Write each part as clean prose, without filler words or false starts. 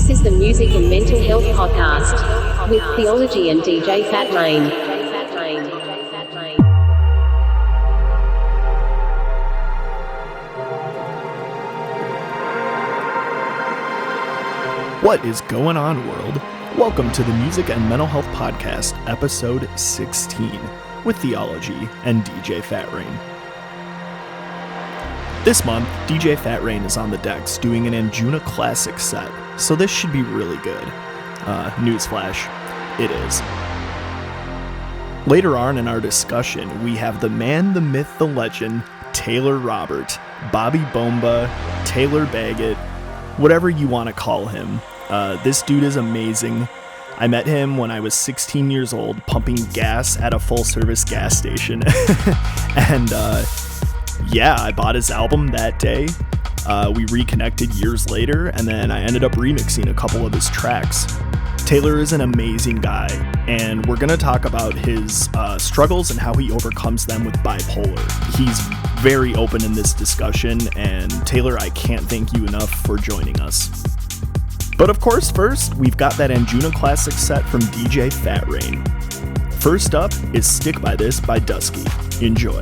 This is the Music and Mental Health Podcast with Theølogy and DJ Fat Rain. What is going on, world? Welcome to the Music and Mental Health Podcast, episode 16, with Theølogy and DJ Fat Rain. This month, DJ Fat Rain is on the decks doing an Anjuna classic set, so this should be really good. Newsflash, it is. Later on in our discussion, we have the man, the myth, the legend, Taylor Robert, Bobby Bomba, Taylor Baggett, whatever you want to call him. This dude is amazing. I met him when I was 16 years old, pumping gas at a full-service gas station. And, yeah, I bought his album that day. We reconnected years later, and then I ended up remixing a couple of his tracks. Taylor is an amazing guy, and we're going to talk about his struggles and how he overcomes them with bipolar. He's very open in this discussion, and Taylor, I can't thank you enough for joining us. But of course, first, we've got that Anjuna classic set from DJ Fat Rain. First up is Stick By This by Dusky. Enjoy.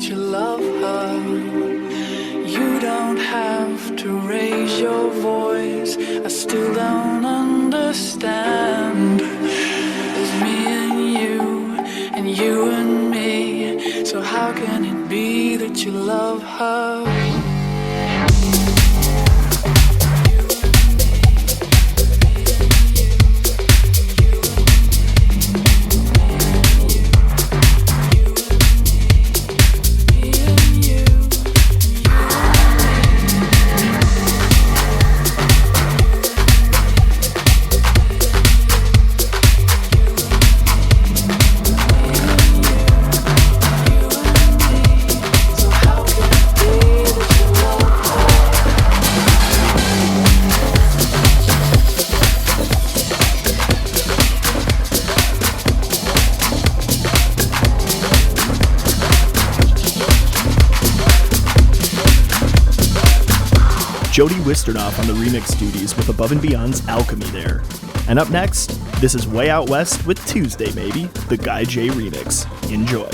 you love her. You don't have to raise your voice. I still don't understand. There's me and you and me. So how can it be that you love her? Jody Wisternoff on the remix duties with Above and Beyond's Alchemy there. And up next, this is Way Out West with Tuesday Maybe, the Guy J remix. Enjoy.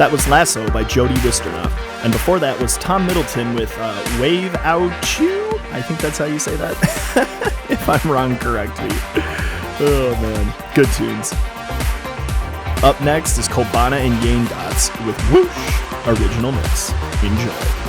That was Lasso by Jody Wisternoff. And before that was Tom Middleton with Wave Out You. I think that's how you say that. If I'm wrong, correct me. Oh, man. Good tunes. Up next is Kobana and Yang Dots with Whoosh, original mix. Enjoy.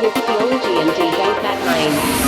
With Theølogy and DJ Bentley.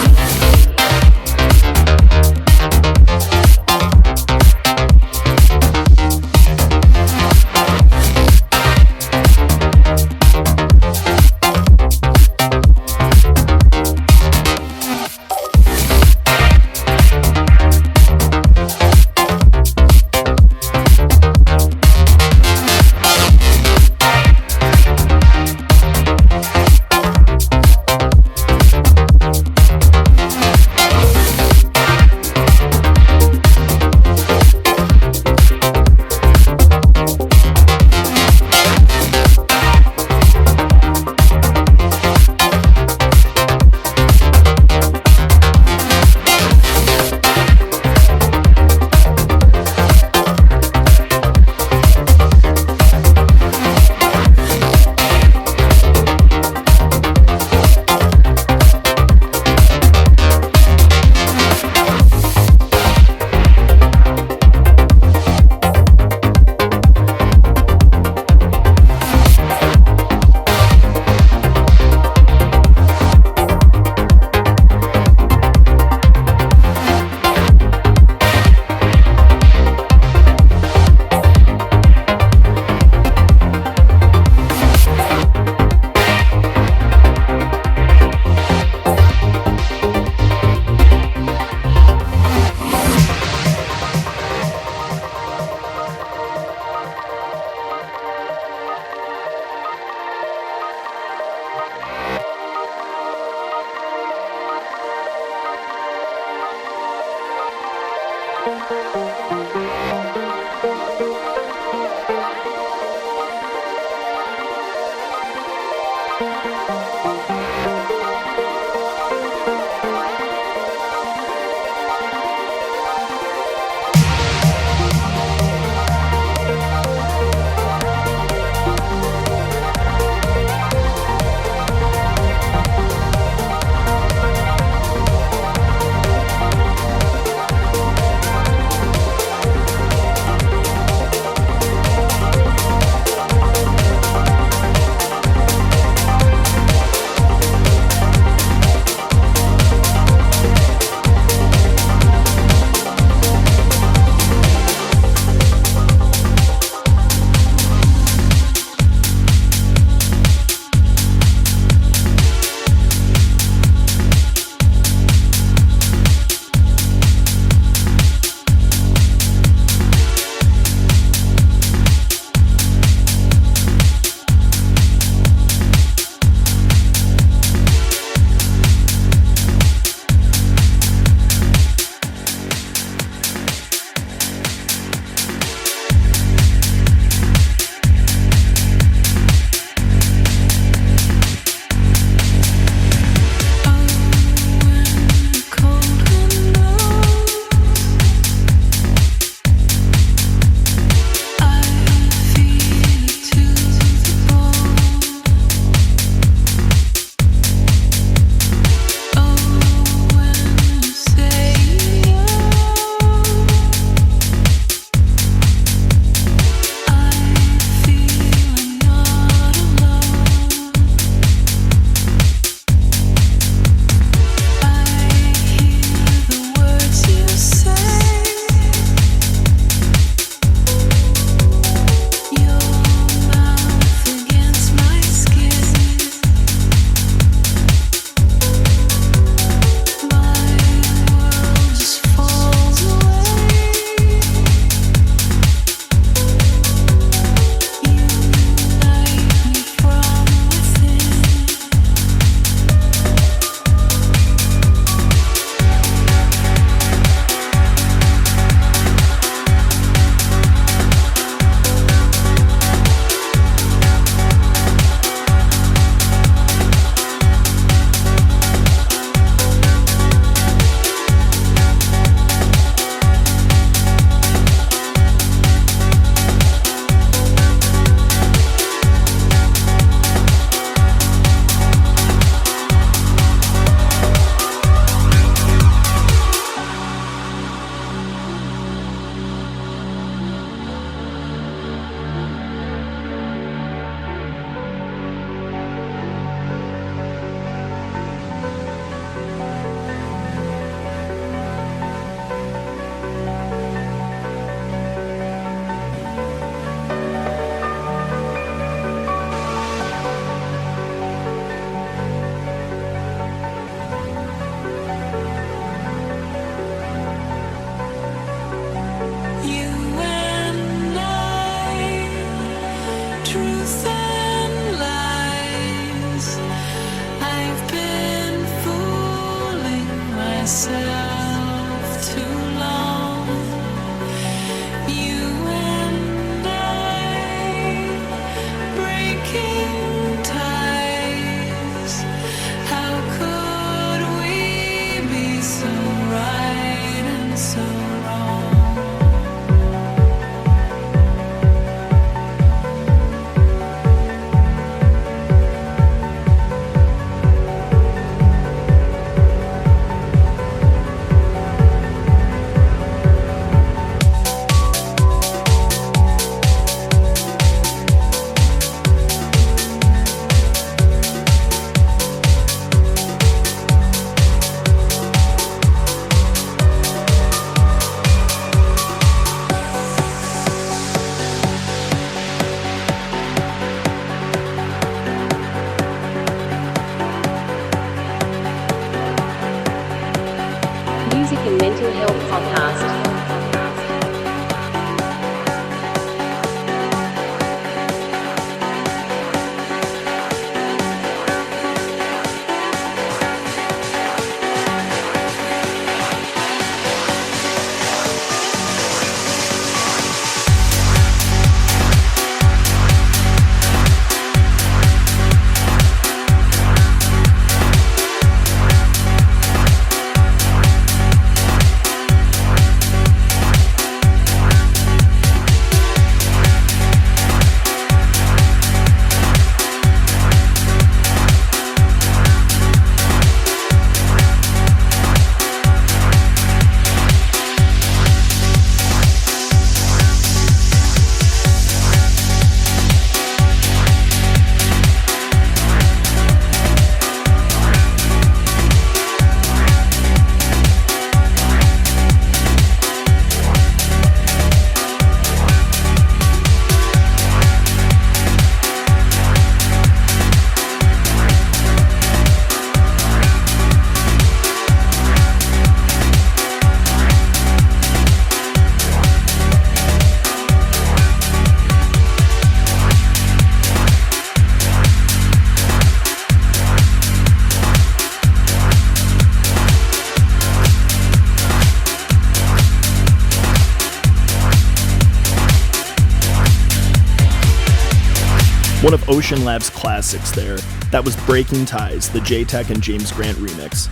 One of Ocean Lab's classics there. That was Breaking Ties, the J-Tech and James Grant remix.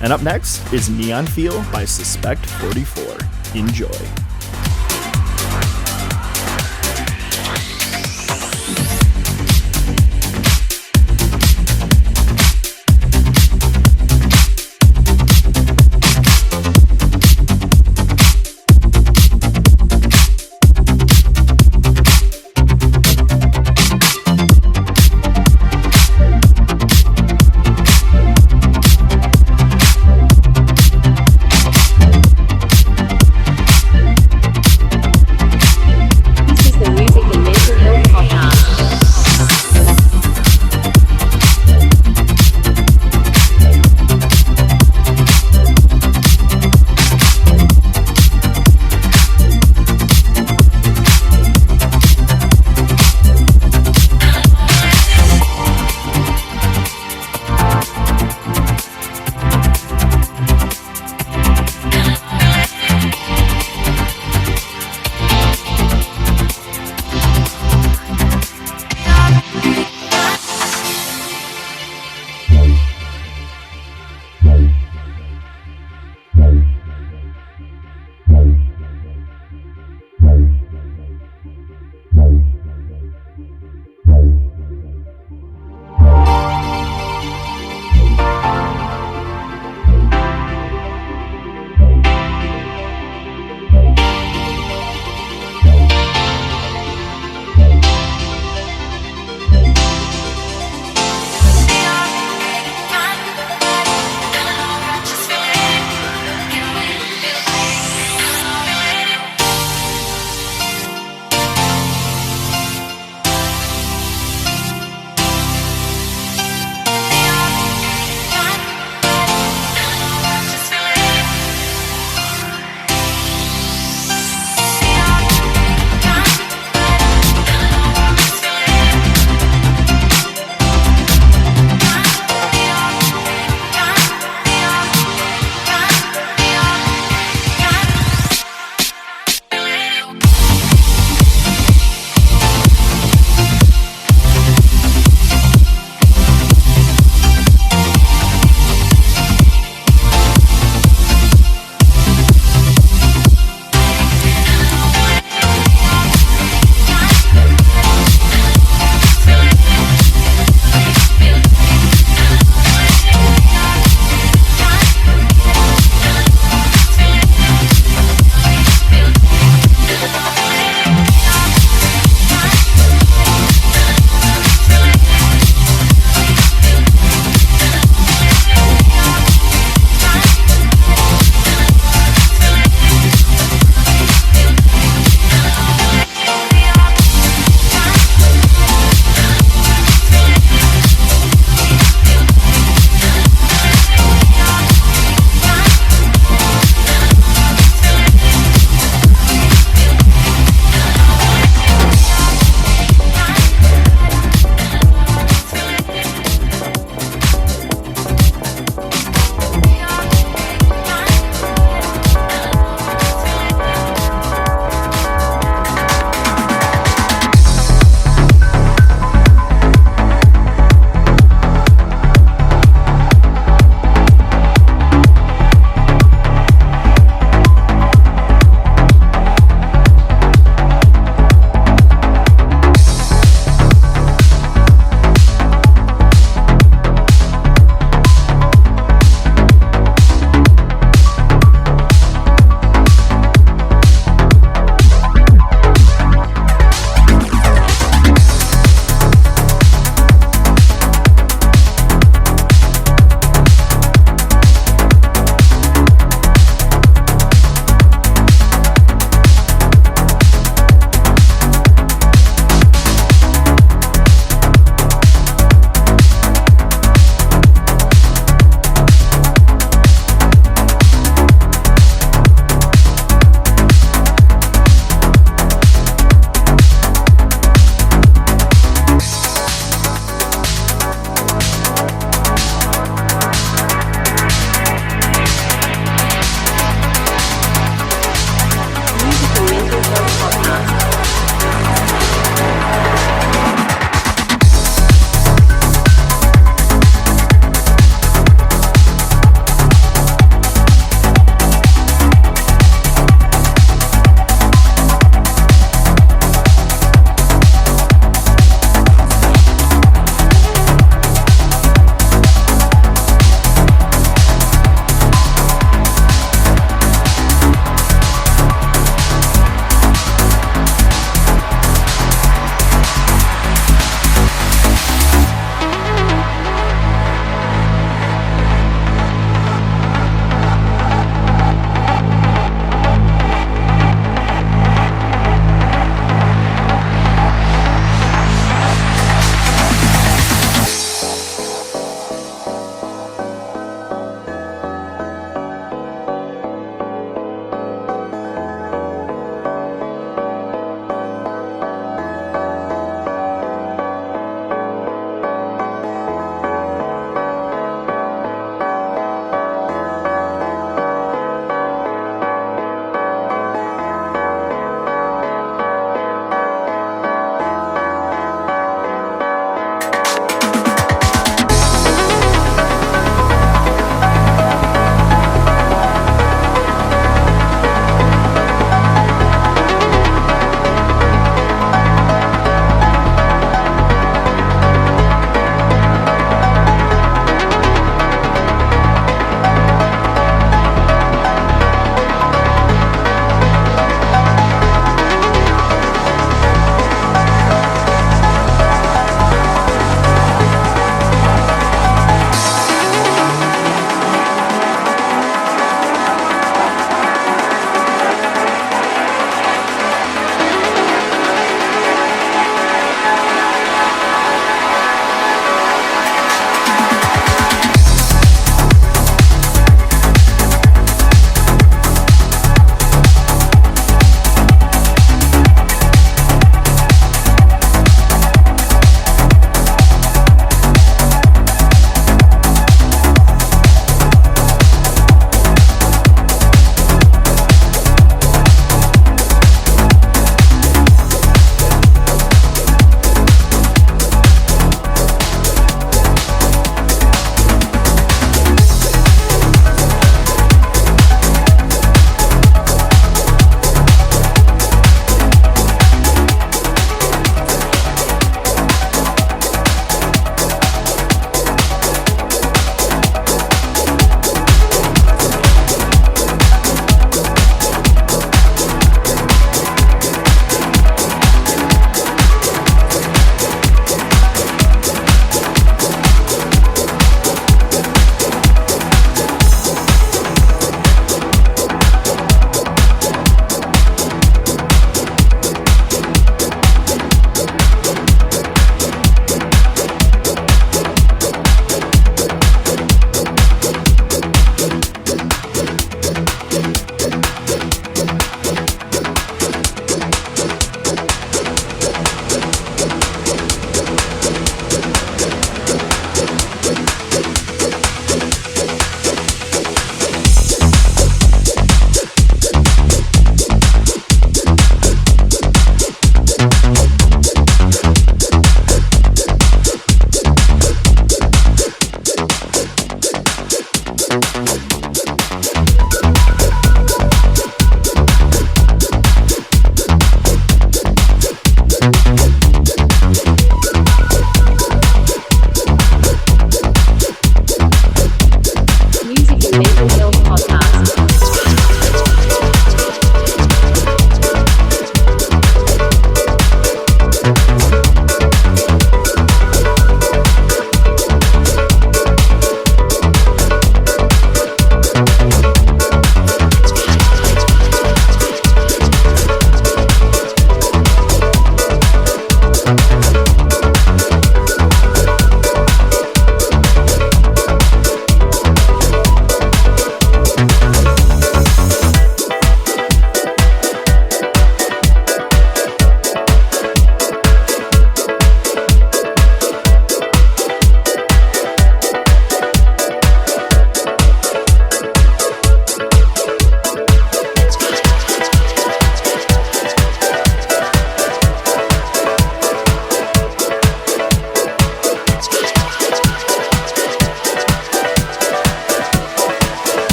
And up next is Neon Feel by Suspect 44. Enjoy.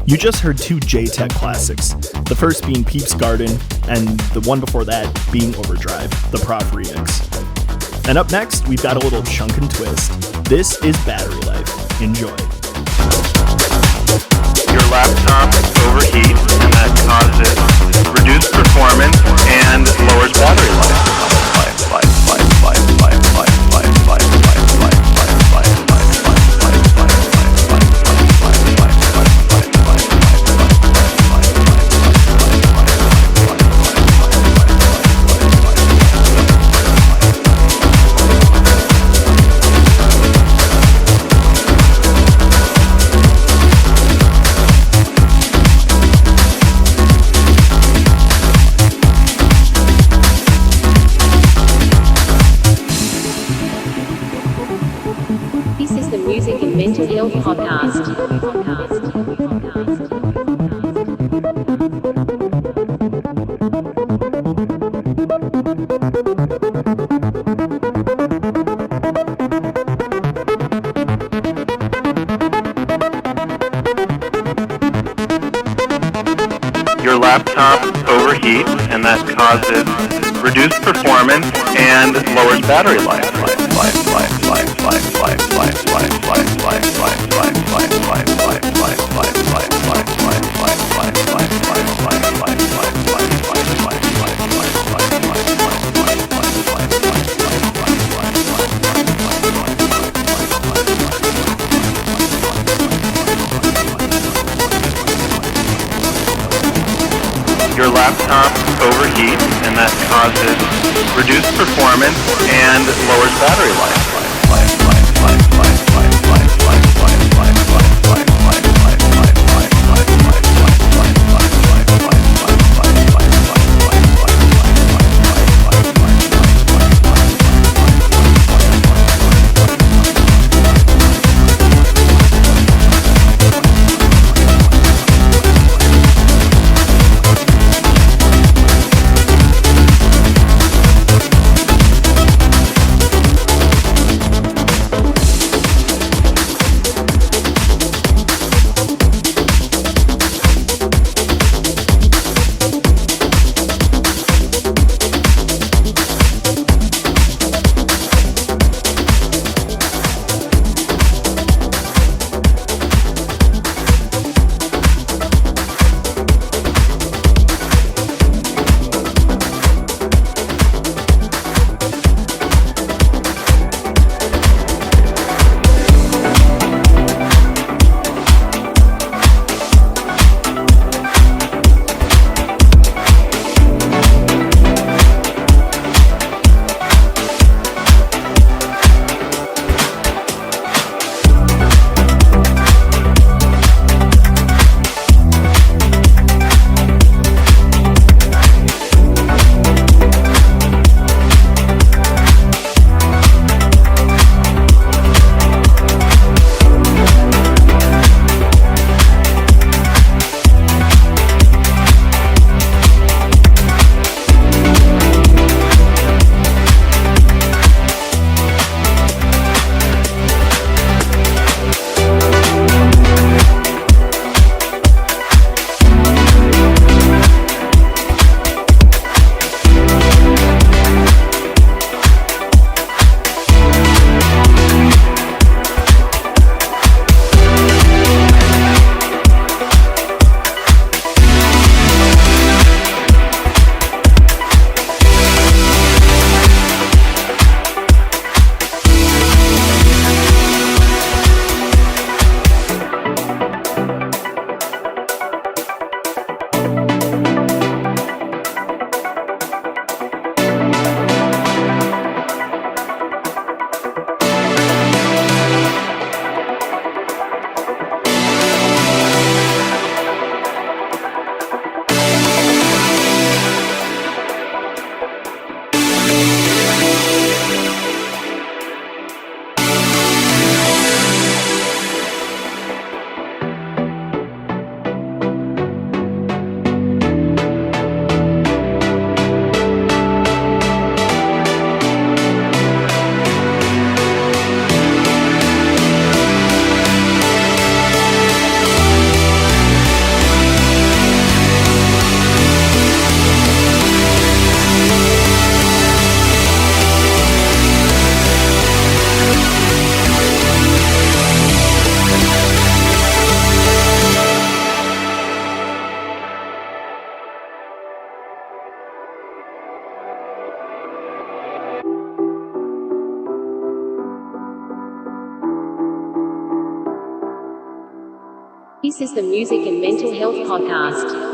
You just heard two J-Tech classics, the first being Peeps Garden, and the one before that being Overdrive, the Prof remix. And up next, we've got a little chunk and twist. This is Battery Life. Enjoy. Your laptop overheats, and that causes reduced performance and lowers battery life. Mental Health Podcast. Your laptop overheats, and that causes reduced performance and lowers battery life. Your laptop overheats, and that causes reduced performance and lowers battery life. This is the Music and Mental Health Podcast.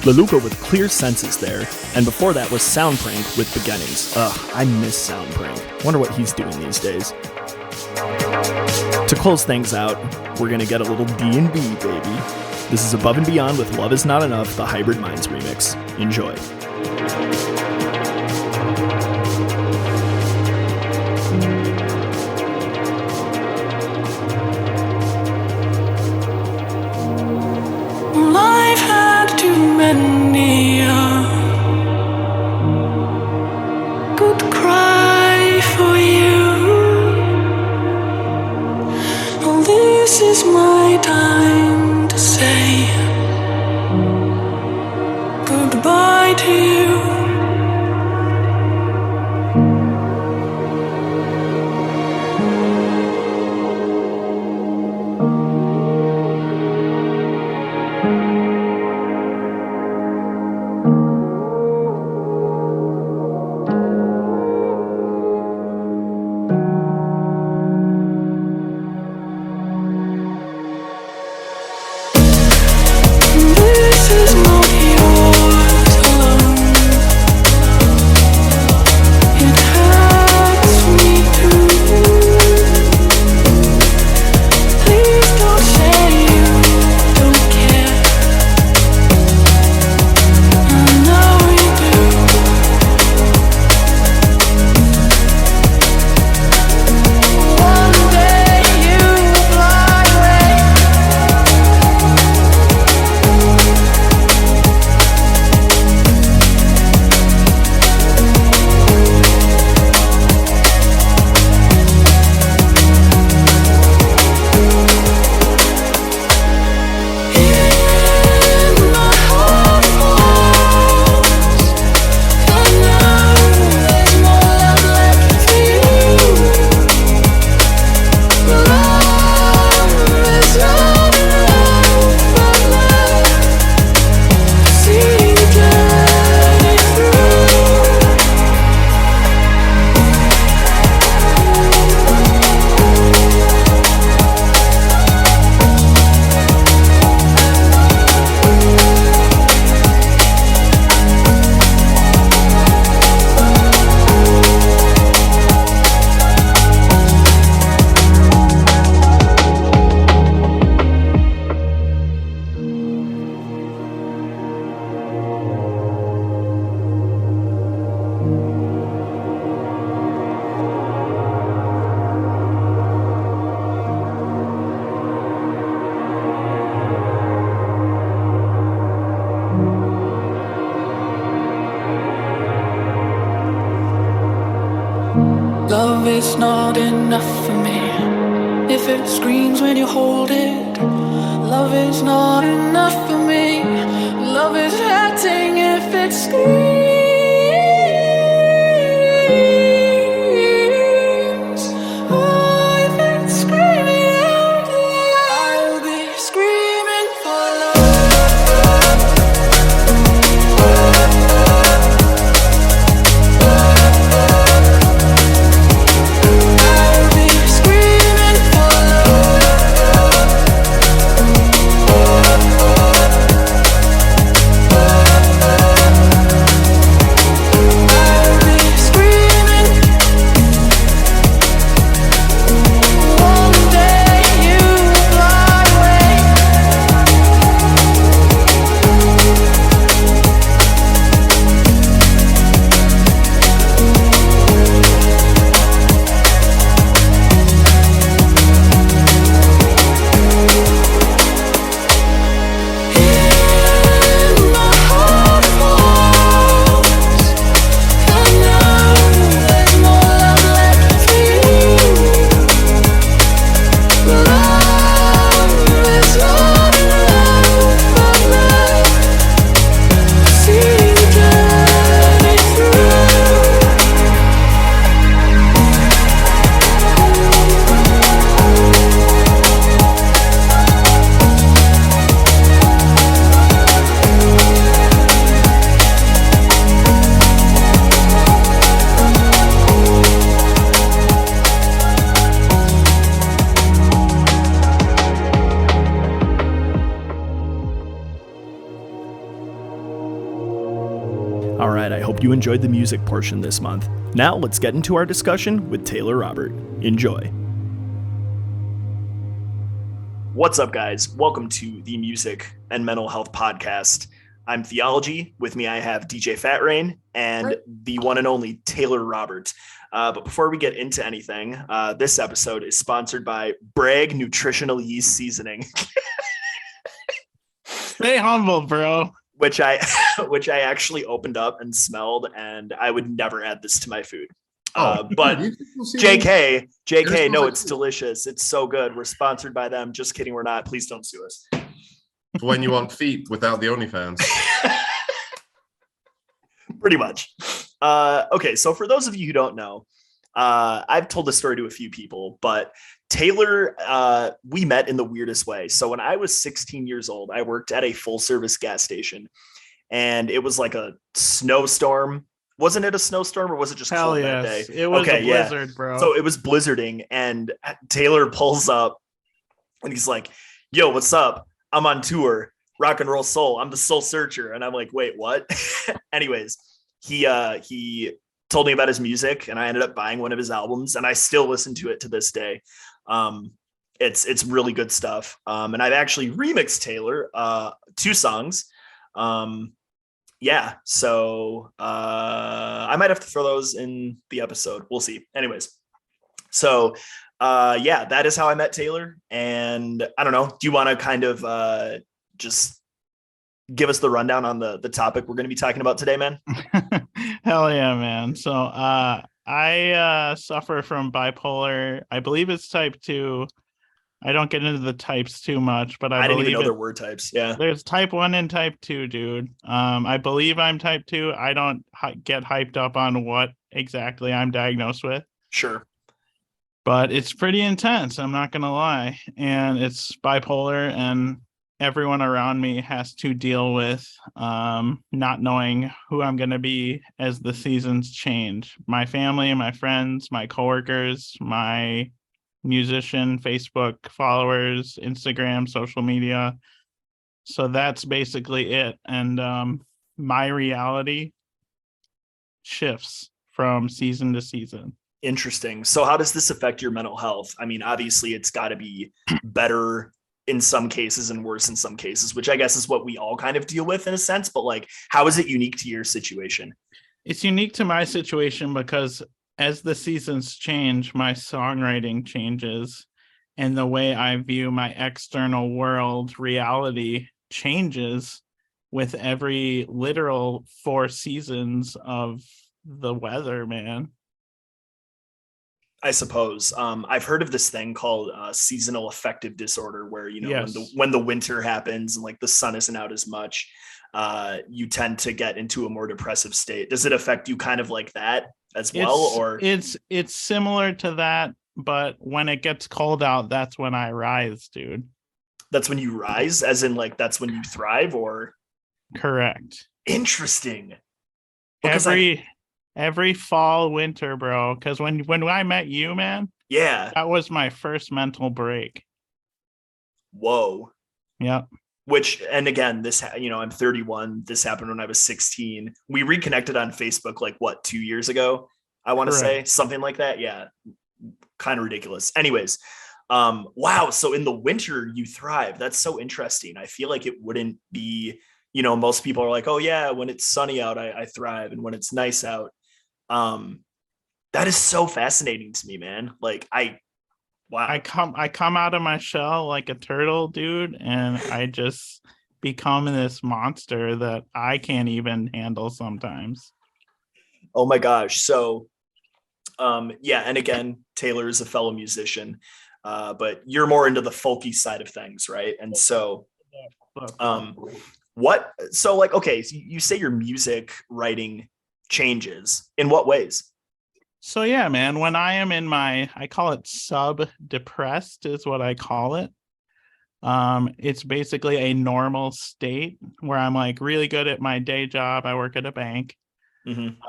Leluca with Clear Senses there, and before that was Soundprank with Beginnings. Ugh, I miss Soundprank. Wonder what he's doing these days. To close things out, we're gonna get a little D&B, baby. This is Above and Beyond with Love Is Not Enough, the Hybrid Minds remix. Enjoy. I've had too many good cry for you. Well, this is my time to say goodbye to you. Love is not enough for me if it screams when you hold it. Love is not enough for me. Love is hurting if it screams. Oh, if it's screaming out loud, I'll be screaming for love. I'll be screaming for love. I'll be screaming. One day you fly away. In my heart of hearts, I know there's more love left for you. Love is not enough for love. See you journey through. All right, I hope you enjoyed the music portion this month. Now let's get into our discussion with Taylor Robert. Enjoy. What's up, guys? Welcome to the Music and Mental Health Podcast. I'm Theology. With me, I have DJ Fat Rain and the one and only Taylor Robert. But before we get into anything, this episode is sponsored by Bragg Nutritional Yeast Seasoning. Stay humble, bro. which I actually opened up and smelled, and I would never add this to my food. But JK, no, it's delicious. It's so good. We're sponsored by them. Just kidding, we're not. Please don't sue us. When you want feet without the OnlyFans. Pretty much. Okay, so for those of you who don't know, I've told this story to a few people, but Taylor, we met in the weirdest way. So when I was 16 years old, I worked at a full service gas station, and it was like a snowstorm. Wasn't it a snowstorm, or was it just cold that day? It was a blizzard, bro. So it was blizzarding, and Taylor pulls up and he's like, "Yo, what's up? I'm on tour, rock and roll soul. I'm the soul searcher." And I'm like, "Wait, what?" Anyways, he told me about his music, and I ended up buying one of his albums, and I still listen to it to this day. It's really good stuff. And I've actually remixed Taylor 2 songs. So I might have to throw those in the episode. We'll see. Anyways, so that is how I met Taylor. And I don't know, do you want to kind of just give us the rundown on the topic we're going to be talking about today, man? Hell yeah, man. So I suffer from bipolar. I believe it's type 2. I don't get into the types too much, but I didn't even know there were types. Yeah, there's type 1 and type 2, dude. I believe I'm type 2. I don't get hyped up on what exactly I'm diagnosed with. Sure. But it's pretty intense, I'm not gonna lie. And it's bipolar, and everyone around me has to deal with not knowing who I'm going to be as the seasons change. My family, my friends, my coworkers, my musician, Facebook followers, Instagram, social media. So that's basically it. And my reality shifts from season to season. Interesting. So how does this affect your mental health? I mean, obviously it's got to be better in some cases and worse in some cases, which I guess is what we all kind of deal with in a sense, but like, how is it unique to your situation? It's unique to my situation because as the seasons change, my songwriting changes, and the way I view my external world reality changes with every literal 4 seasons of the weather, man. I suppose. I've heard of this thing called seasonal affective disorder, where Yes. when the winter happens and like the sun isn't out as much, you tend to get into a more depressive state. Does it affect you kind of like that as well, or It's similar to that, but when it gets cold out, that's when I rise, dude. that's when you rise, as in like that's when you thrive, or Correct. interesting? Because I Every fall, winter, bro. Because when I met you, man, yeah, that was my first mental break. whoa. Yep. Which, and again, I'm 31. This happened when I was 16. We reconnected on Facebook like what, 2 years ago? I want to say Correct. something like that. Yeah, kind of ridiculous. Anyways, wow. So in the winter you thrive. That's so interesting. I feel like it wouldn't be. Most people are like, oh yeah, when it's sunny out, I thrive, and when it's nice out. Um, that is so fascinating to me, man. Like wow. I come out of my shell like a turtle, dude, and I just become this monster that I can't even handle sometimes. Oh my gosh. So yeah, and again, Taylor is a fellow musician, but you're more into the folky side of things, right? And so, um, like, okay, so you say your music writing changes. In what ways? So yeah, man, when I am in I call it sub depressed is what I call it. It's basically a normal state where I'm like really good at my day job. I work at a bank. Mm-hmm.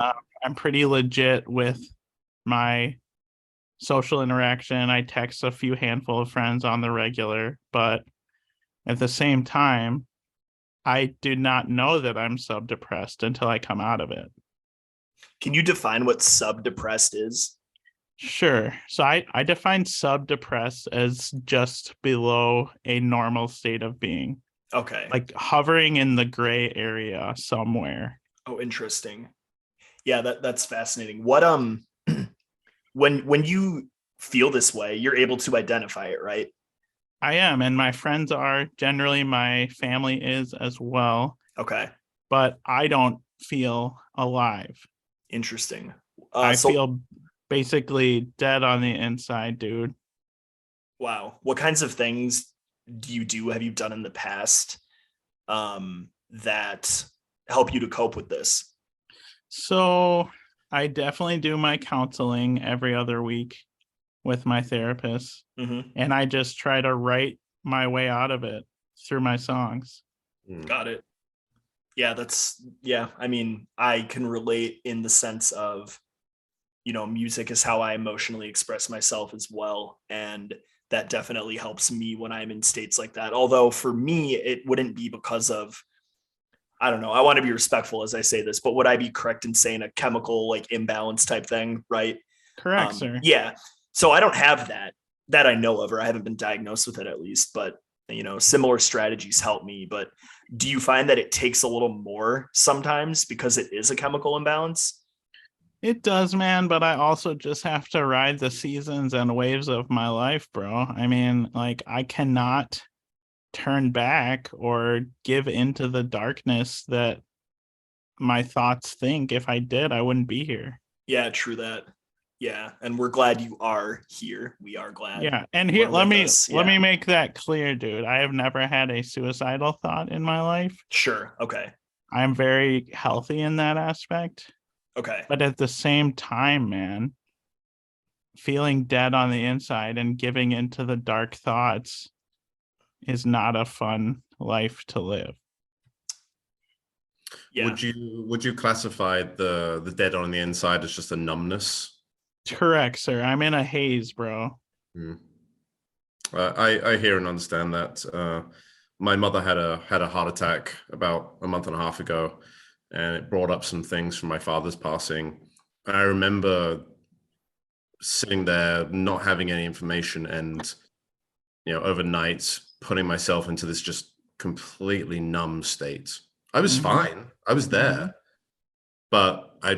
I'm pretty legit with my social interaction. I text a few handful of friends on the regular, but at the same time, I do not know that I'm sub depressed until I come out of it. Can you define what sub depressed is? Sure. So I define sub depressed as just below a normal state of being, Okay. like hovering in the gray area somewhere. Oh, interesting. Yeah, that's fascinating. What when you feel this way, you're able to identify it, right? I am, and my friends are, generally my family is as well, Okay. but I don't feel alive. Interesting. I So feel basically dead on the inside, dude. wow, what kinds of things have you done in the past that help you to cope with this? So I definitely do my counseling every other week with my therapist, Mm-hmm. and I just try to write my way out of it through my songs. Got it. Yeah. I mean, I can relate in the sense of, music is how I emotionally express myself as well. And that definitely helps me when I'm in states like that. Although for me, it wouldn't be because of, I don't know, I want to be respectful as I say this, but would I be correct in saying a chemical like imbalance type thing? Right. Correct, sir. Yeah. So I don't have that I know of, or I haven't been diagnosed with it at least, but similar strategies help me. But do you find that it takes a little more sometimes because it is a chemical imbalance? It does, man, but I also just have to ride the seasons and waves of my life, bro. I mean, like, I cannot turn back or give into the darkness that my thoughts think. If I did, I wouldn't be here. Yeah, true that. Yeah, and we're glad you are here. We are glad Yeah, and you here are with us. let Yeah, me make that clear, dude. I have never had a suicidal thought in my life. sure. Okay. I'm very healthy in that aspect. Okay. But at the same time, man, feeling dead on the inside and giving into the dark thoughts is not a fun life to live. Yeah. Would you classify the dead on the inside as just a numbness? Correct, sir. I'm in a haze, bro. I hear and understand that. My mother had a heart attack about a month and a half ago, and it brought up some things from my father's passing. I remember sitting there, not having any information, and overnight putting myself into this just completely numb state. I was fine. I was there, but I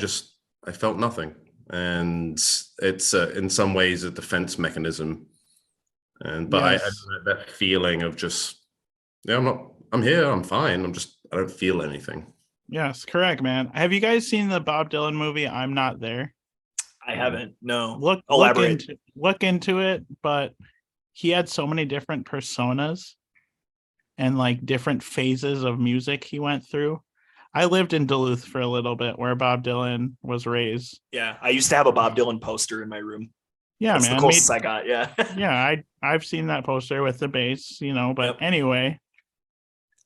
felt nothing, and it's in some ways a defense mechanism. But I Yes. had that feeling of just, I'm here, I'm fine. I don't feel anything. Yes, correct, man. Have you guys seen the Bob Dylan movie I'm Not There? I haven't. No. Look Elaborate. look into it, but he had so many different personas and like different phases of music he went through. I lived in Duluth for a little bit where Bob Dylan was raised. Yeah, I used to have a Bob Dylan poster in my room. Yeah, That's man. the closest I got. Yeah. Yeah, I've seen that poster with the bass, but Yep. anyway,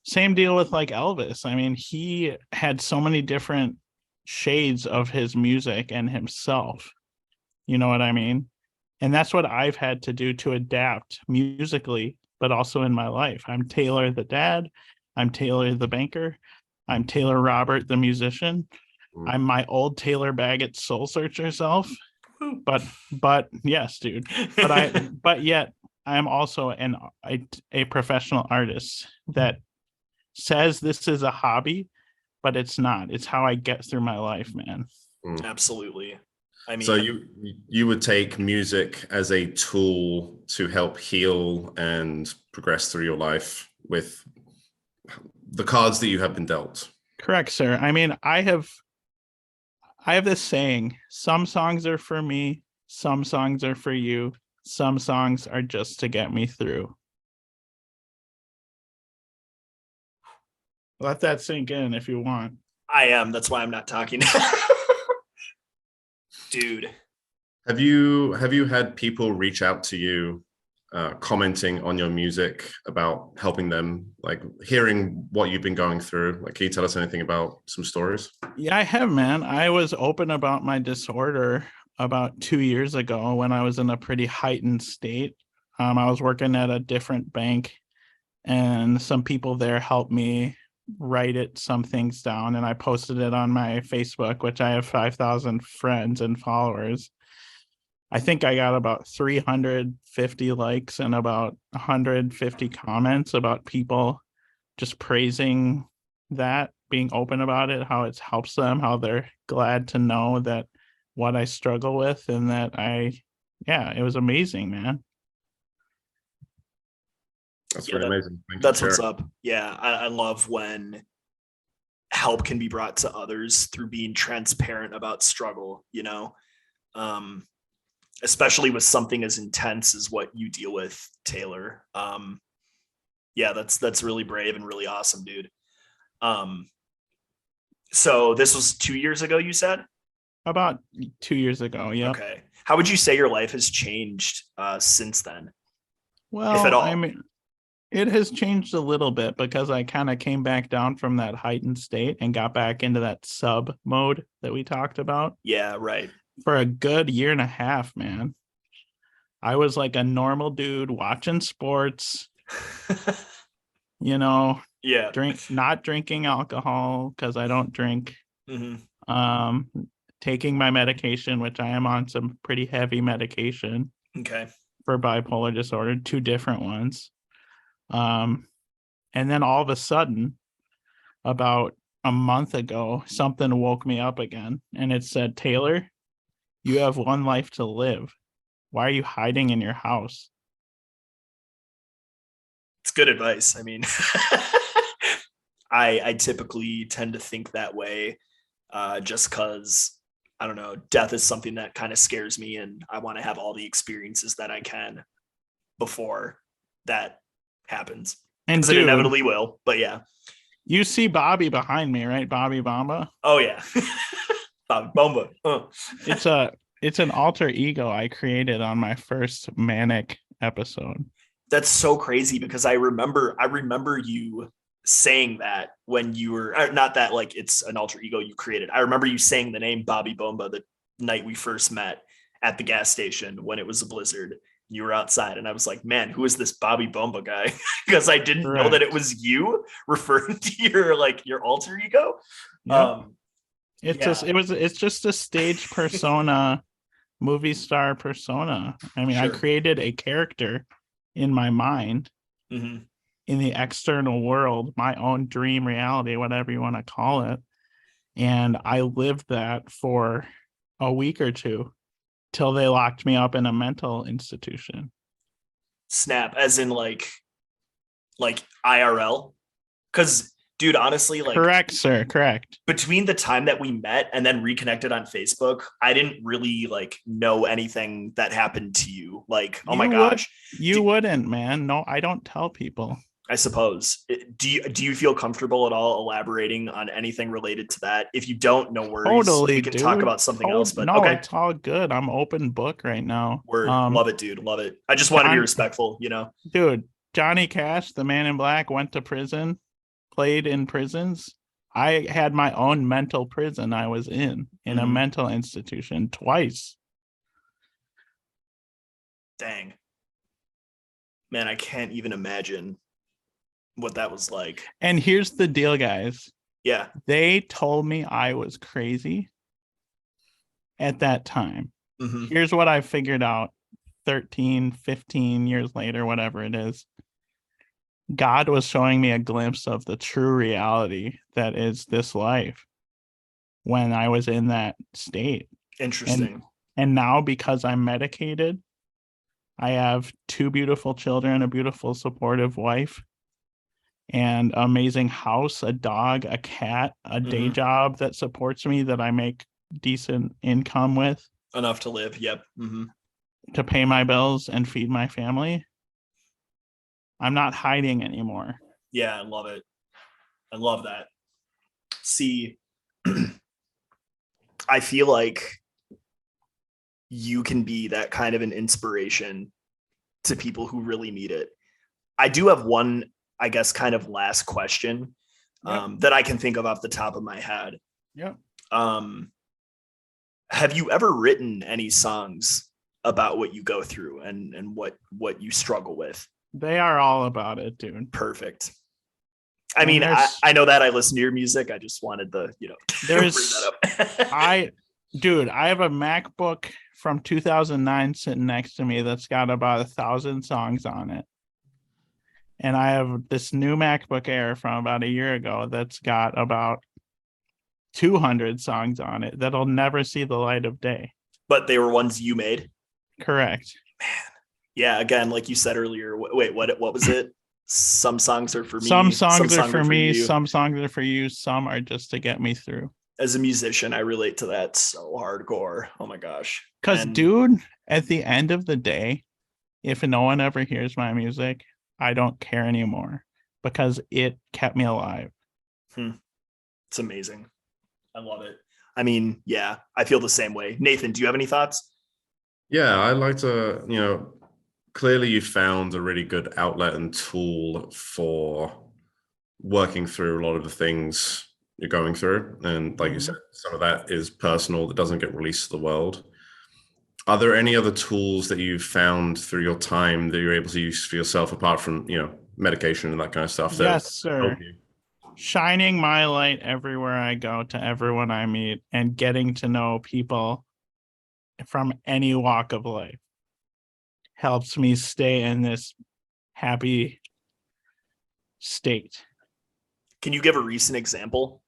same deal with like Elvis. I mean, he had so many different shades of his music and himself. You know what I mean? And that's what I've had to do to adapt musically, but also in my life. I'm Taylor the dad. I'm Taylor the banker. I'm Taylor Robert the musician. I'm my old Taylor Baggett soul searcher self. But yes, dude. But yet I'm also a professional artist that says this is a hobby, but it's not. It's how I get through my life, man. Absolutely. I mean, so you would take music as a tool to help heal and progress through your life with the cards that you have been dealt. Correct, sir. I mean, I have this saying, some songs are for me, some songs are for you, some songs are just to get me through. Let that sink in if you want. I am. That's why I'm not talking. Dude. Have you had people reach out to you commenting on your music about helping them, like hearing what you've been going through? Like, can you tell us anything about some stories? Yeah, I have, man. I was open about my disorder about 2 years ago when I was in a pretty heightened state. I was working at a different bank and some people there helped me write some things down, and I posted it on my Facebook, which I have 5,000 friends and followers. I think I got about 350 likes and about 150 comments about people just praising that, being open about it, how it helps them, how they're glad to know that what I struggle with, and that it was amazing, man. That's really amazing. That's what's up. Yeah, I love when help can be brought to others through being transparent about struggle, especially with something as intense as what you deal with, Taylor. Yeah, that's really brave and really awesome, dude. So this was 2 years ago, you said? About 2 years ago, yeah. Okay. How would you say your life has changed since then? Well, if at all? I mean, it has changed a little bit because I kind of came back down from that heightened state and got back into that sub mode that we talked about. Yeah, right. For a good year and a half, man. I was like a normal dude watching sports, Yeah. not drinking alcohol because I don't drink. Mm-hmm. Taking my medication, which I am on some pretty heavy medication. Okay. For bipolar disorder, 2 different ones. And then all of a sudden, about a month ago, something woke me up again, and it said, Taylor, you have one life to live. Why are you hiding in your house? It's good advice. I mean, I typically tend to think that way just because, I don't know, death is something that kind of scares me, and I want to have all the experiences that I can before that happens. And it inevitably will, but yeah. You see Bobby behind me, right? Bobby Bomba. Oh yeah. Bobby Bomba. It's an alter ego I created on my first manic episode. That's so crazy because I remember you saying that when you were not that like it's an alter ego you created. I remember you saying the name Bobby Bomba the night we first met at the gas station when it was a blizzard. You were outside and I was like, man, who is this Bobby Bomba guy? Because I didn't know that it was you referring to your alter ego. Yep. It's just a stage persona, movie star persona. I mean, sure. I created a character in my mind, in the external world, my own dream reality, whatever you want to call it. And I lived that for a week or two till they locked me up in a mental institution. Snap, as in like IRL? Because Dude, honestly, like Correct, sir. Correct. between the time that we met and then reconnected on Facebook, I didn't really like know anything that happened to you. Like, oh my gosh. You wouldn't, man. No, I don't tell people. I suppose. Do you feel comfortable at all elaborating on anything related to that? If you don't, no worries. Totally, We can talk about something else. But no, okay, it's all good. I'm open book right now. word, love it, dude, love it. I just want to be John- respectful, you know. Dude, Johnny Cash, the Man in Black, went to prison, played in prisons. I had my own mental prison I was in a Mhm. mental institution twice. Dang, man, I can't even imagine what that was like. And here's the deal, guys. Yeah. They told me I was crazy at that time. Mhm. Here's what I figured out 13, 15 years later, whatever it is. God was showing me a glimpse of the true reality that is this life when I was in that state. Interesting. And now, because I'm medicated, I have 2 beautiful children, a beautiful supportive wife, and amazing house, a dog, a cat, a day job that supports me that I make decent income with. Enough to live. Yep. Mm-hmm. To pay my bills and feed my family. I'm not hiding anymore. Yeah, I love it. I love that. See, I feel like you can be that kind of an inspiration to people who really need it. I do have one, I guess, kind of last question that I can think of off the top of my head. Yep. Have you ever written any songs about what you go through and what you struggle with? They are all about it, dude. Perfect. I mean, I know that I listen to your music. I just wanted the, there's bring that up. I have a MacBook from 2009 sitting next to me that's got about 1,000 songs on it. And I have this new MacBook Air from about a year ago that's got about 200 songs on it that'll never see the light of day. But they were ones you made? Correct. Man. Yeah, again, like you said earlier, wait, what was it? Some songs are for me. Some songs are for me, you. some songs are for you, some are just to get me through. As a musician, I relate to that so hardcore. Oh my gosh. Because, dude, at the end of the day, if no one ever hears my music, I don't care anymore because it kept me alive. It's amazing. I love it. I mean, yeah, I feel the same way. Nathan, do you have any thoughts? Yeah, I like to, clearly you found a really good outlet and tool for working through a lot of the things you're going through. And like you said, some of that is personal that doesn't get released to the world. Are there any other tools that you've found through your time that you're able to use for yourself apart from, medication and that kind of stuff? Yes, sir. Shining my light everywhere I go to everyone I meet and getting to know people from any walk of life helps me stay in this happy state. Can you give a recent example?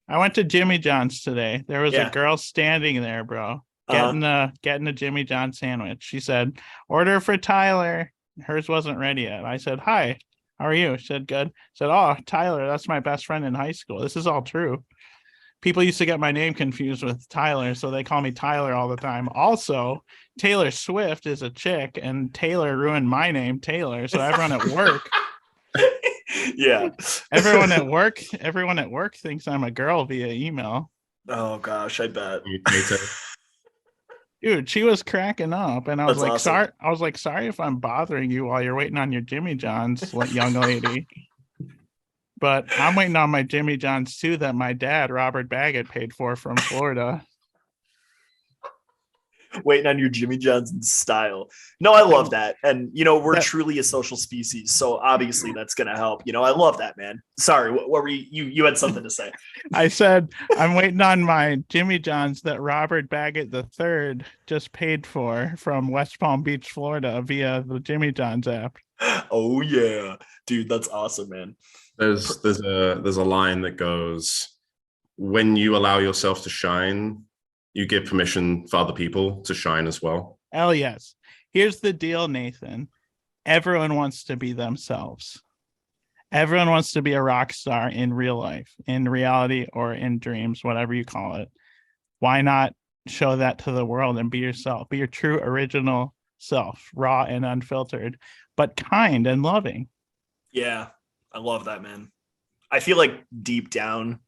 I went to Jimmy John's today. There was a girl standing there, bro, getting a Jimmy John sandwich. She said, "Order for Tyler." Hers wasn't ready yet. I said, "Hi, how are you?" She said, "Good." I said, "Oh, Tyler, that's my best friend in high school." This is all true. People used to get my name confused with Tyler, so they call me Tyler all the time. Also, Taylor Swift is a chick, and Taylor ruined my name, Taylor. So everyone at work, everyone at work thinks I'm a girl via email. Oh gosh, I bet. Dude, she was cracking up, and I was That's like, awesome. sorry. I was like, sorry if I'm bothering you while you're waiting on your Jimmy John's, young lady. But I'm waiting on my Jimmy John's too that my dad, Robert Baggett, paid for from Florida. Waiting on your Jimmy John's in style. No, I love that. And, we're truly a social species. So obviously that's going to help. I love that, man. Sorry, what were you had something to say. I said, I'm waiting on my Jimmy John's that Robert Baggett III just paid for from West Palm Beach, Florida via the Jimmy John's app. Oh, yeah. Dude, that's awesome, man. There's a line that goes, when you allow yourself to shine, you give permission for other people to shine as well. Hell yes. Here's the deal, Nathan. Everyone wants to be themselves. Everyone wants to be a rock star in real life, in reality, or in dreams, whatever you call it. Why not show that to the world and be yourself? Be your true original self, raw and unfiltered, but kind and loving. Yeah, I love that, man. I feel like deep down,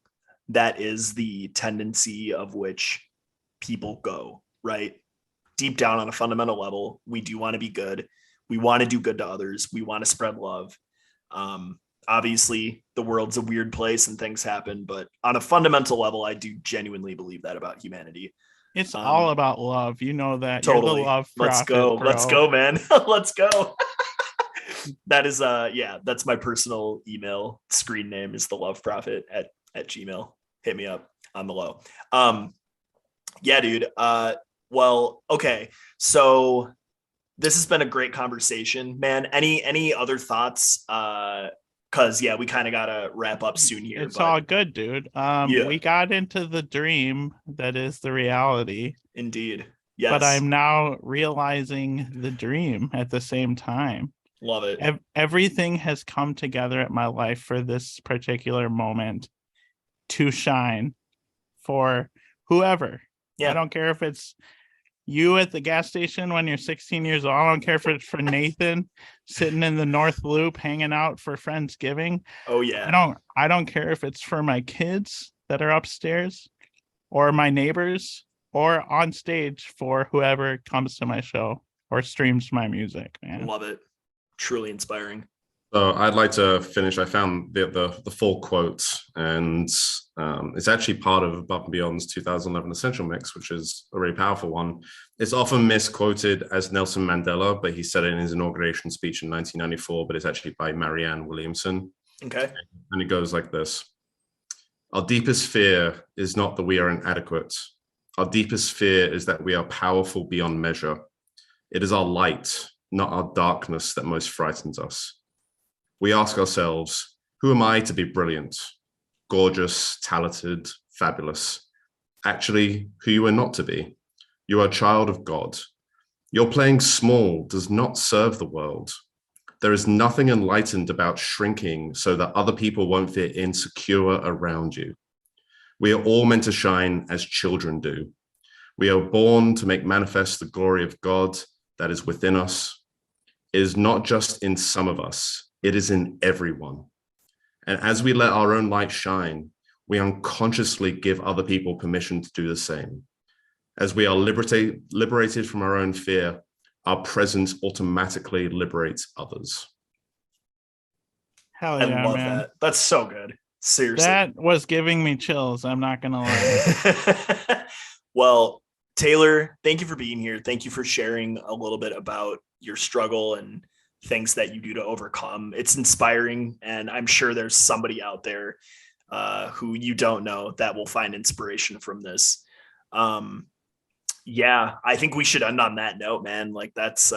that is the tendency of which people go, right? Deep down on a fundamental level, we do want to be good. We want to do good to others. We want to spread love. Obviously, the world's a weird place and things happen, but on a fundamental level, I do genuinely believe that about humanity. It's all about love. You know that. Totally. You're the love Let's prophet, go. bro. Let's go, man. Let's go. That is that's my personal email screen name is the love prophet at Gmail. Hit me up on the low. Yeah, dude. Well, okay. So this has been a great conversation, man. Any other thoughts? Cause yeah, we kind of gotta wrap up soon here. It's all good, dude. Yeah. We got into the dream that is the reality. Indeed. Yes. But I'm now realizing the dream at the same time. Love it. Everything has come together at my life for this particular moment to shine for whoever. Yeah. I don't care if it's you at the gas station when you're 16 years old. I don't care if it's for Nathan sitting in the North Loop hanging out for Friendsgiving. Oh yeah. I don't care if it's for my kids that are upstairs or my neighbors or on stage for whoever comes to my show or streams my music, man. Love it. Truly inspiring. So I'd like to finish. I found the full quote, and it's actually part of Above and Beyond's 2011 Essential Mix, which is a really powerful one. It's often misquoted as Nelson Mandela, but he said it in his inauguration speech in 1994, but it's actually by Marianne Williamson. Okay. And it goes like this. Our deepest fear is not that we are inadequate. Our deepest fear is that we are powerful beyond measure. It is our light, not our darkness, that most frightens us. We ask ourselves, who am I to be brilliant, gorgeous, talented, fabulous? Actually, who you are not to be. You are a child of God. Your playing small does not serve the world. There is nothing enlightened about shrinking so that other people won't feel insecure around you. We are all meant to shine as children do. We are born to make manifest the glory of God that is within us. It is not just in some of us, it is in everyone. And as we let our own light shine, we unconsciously give other people permission to do the same. As we are liberated from our own fear, our presence automatically liberates others. Hell yeah, I love man. that. That's so good. Seriously. That was giving me chills. I'm not going to lie. Well, Taylor, thank you for being here. Thank you for sharing a little bit about your struggle and things that you do to overcome. It's inspiring. And I'm sure there's somebody out there who you don't know that will find inspiration from this. Yeah, I think we should end on that note, man. Like that's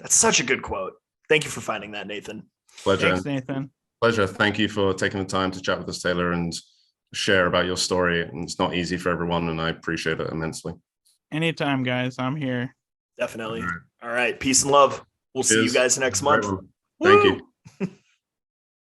such a good quote. Thank you for finding that, Nathan. Pleasure. Thanks, Nathan. Pleasure. Thank you for taking the time to chat with us, Taylor, and share about your story. And it's not easy for everyone, and I appreciate it immensely. Anytime, guys. I'm here. Definitely. All right. Peace and love. We'll see you guys next month. Thank you.